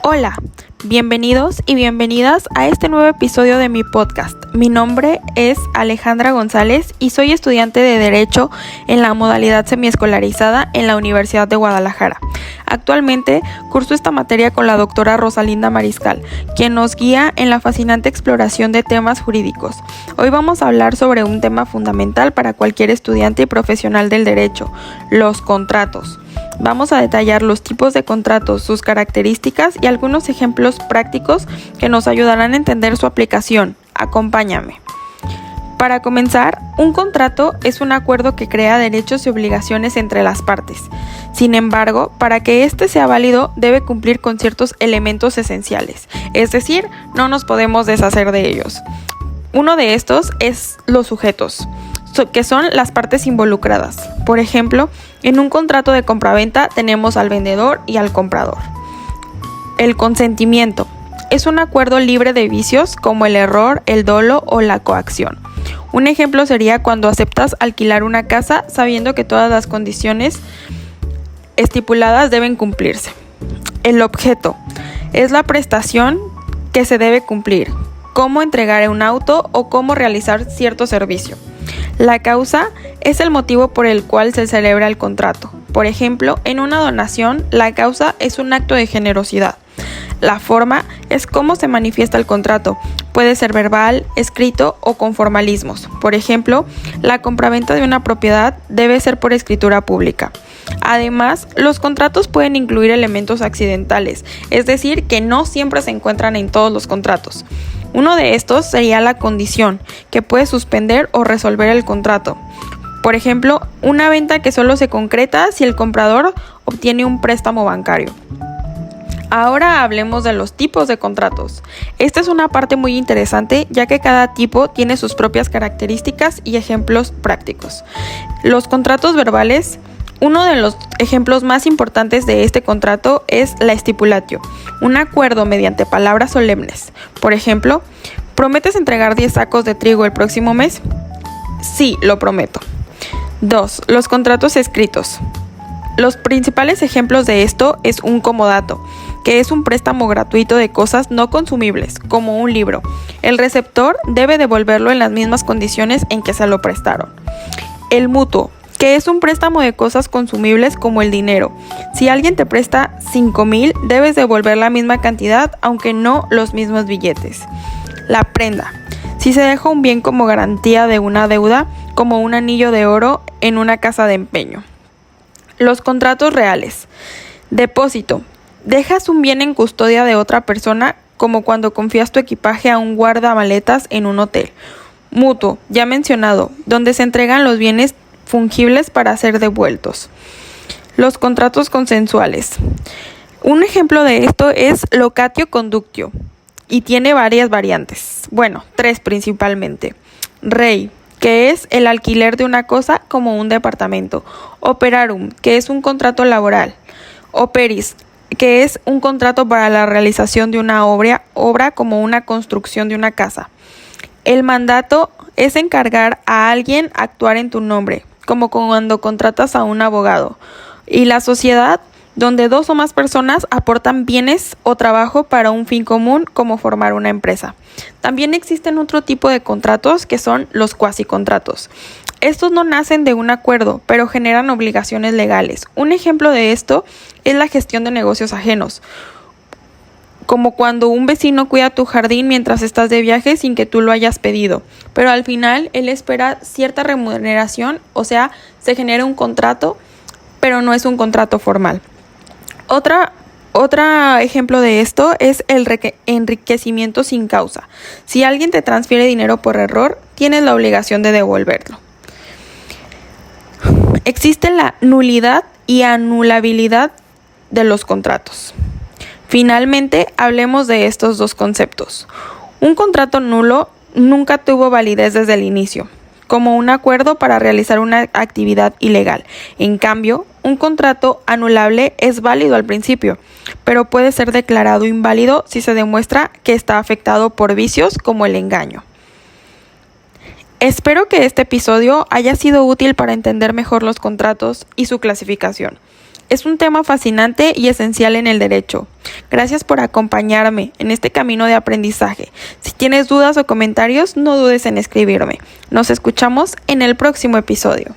Hola, bienvenidos y bienvenidas a este nuevo episodio de mi podcast. Mi nombre es Alejandra González y soy estudiante de Derecho en la modalidad semiescolarizada en la Universidad de Guadalajara. Actualmente curso esta materia con la doctora Rosalinda Mariscal, quien nos guía en la fascinante exploración de temas jurídicos. Hoy vamos a hablar sobre un tema fundamental para cualquier estudiante y profesional del derecho, los contratos. Vamos a detallar los tipos de contratos, sus características y algunos ejemplos prácticos que nos ayudarán a entender su aplicación. Acompáñame. Para comenzar, un contrato es un acuerdo que crea derechos y obligaciones entre las partes. Sin embargo, para que éste sea válido, debe cumplir con ciertos elementos esenciales, es decir, no nos podemos deshacer de ellos. Uno de estos es los sujetos, que son las partes involucradas. Por ejemplo, en un contrato de compraventa tenemos al vendedor y al comprador. El consentimiento es un acuerdo libre de vicios como el error, el dolo o la coacción. Un ejemplo sería cuando aceptas alquilar una casa sabiendo que todas las condiciones estipuladas deben cumplirse. El objeto es la prestación que se debe cumplir, cómo entregar un auto o cómo realizar cierto servicio. La causa es el motivo por el cual se celebra el contrato. Por ejemplo, en una donación, la causa es un acto de generosidad. La forma es cómo se manifiesta el contrato. Puede ser verbal, escrito o con formalismos. Por ejemplo, la compraventa de una propiedad debe ser por escritura pública. Además, los contratos pueden incluir elementos accidentales, es decir, que no siempre se encuentran en todos los contratos. Uno de estos sería la condición, que puede suspender o resolver el contrato. Por ejemplo, una venta que solo se concreta si el comprador obtiene un préstamo bancario. Ahora hablemos de los tipos de contratos. Esta es una parte muy interesante ya que cada tipo tiene sus propias características y ejemplos prácticos. Los contratos verbales. Uno de los ejemplos más importantes de este contrato es la stipulatio, un acuerdo mediante palabras solemnes. Por ejemplo, ¿prometes entregar 10 sacos de trigo el próximo mes? Sí, lo prometo. 2. Los contratos escritos. Los principales ejemplos de esto es un comodato, que es un préstamo gratuito de cosas no consumibles, como un libro. El receptor debe devolverlo en las mismas condiciones en que se lo prestaron. El mutuo, que es un préstamo de cosas consumibles como el dinero. Si alguien te presta 5,000, debes devolver la misma cantidad, aunque no los mismos billetes. La prenda. Si se deja un bien como garantía de una deuda, como un anillo de oro en una casa de empeño. Los contratos reales. Depósito. Dejas un bien en custodia de otra persona, como cuando confías tu equipaje a un guardamaletas en un hotel. Mutuo, ya mencionado, donde se entregan los bienes fungibles para ser devueltos. Los contratos consensuales. Un ejemplo de esto es locatio conductio y tiene varias variantes. Bueno, 3 principalmente. Rei, que es el alquiler de una cosa como un departamento. Operarum, que es un contrato laboral. Operis, que es un contrato para la realización de una obra como una construcción de una casa. El mandato es encargar a alguien a actuar en tu nombre, como cuando contratas a un abogado. Y la sociedad, donde 2 o más personas aportan bienes o trabajo para un fin común, como formar una empresa. También existen otro tipo de contratos que son los cuasicontratos. Estos no nacen de un acuerdo, pero generan obligaciones legales. Un ejemplo de esto es la gestión de negocios ajenos, como cuando un vecino cuida tu jardín mientras estás de viaje sin que tú lo hayas pedido, pero al final él espera cierta remuneración, o sea, se genera un contrato, pero no es un contrato formal. Otro ejemplo de esto es el enriquecimiento sin causa. Si alguien te transfiere dinero por error, tienes la obligación de devolverlo. Existe la nulidad y anulabilidad de los contratos. Finalmente, hablemos de estos 2 conceptos. Un contrato nulo nunca tuvo validez desde el inicio, como un acuerdo para realizar una actividad ilegal. En cambio, un contrato anulable es válido al principio, pero puede ser declarado inválido si se demuestra que está afectado por vicios como el engaño. Espero que este episodio haya sido útil para entender mejor los contratos y su clasificación. Es un tema fascinante y esencial en el derecho. Gracias por acompañarme en este camino de aprendizaje. Si tienes dudas o comentarios, no dudes en escribirme. Nos escuchamos en el próximo episodio.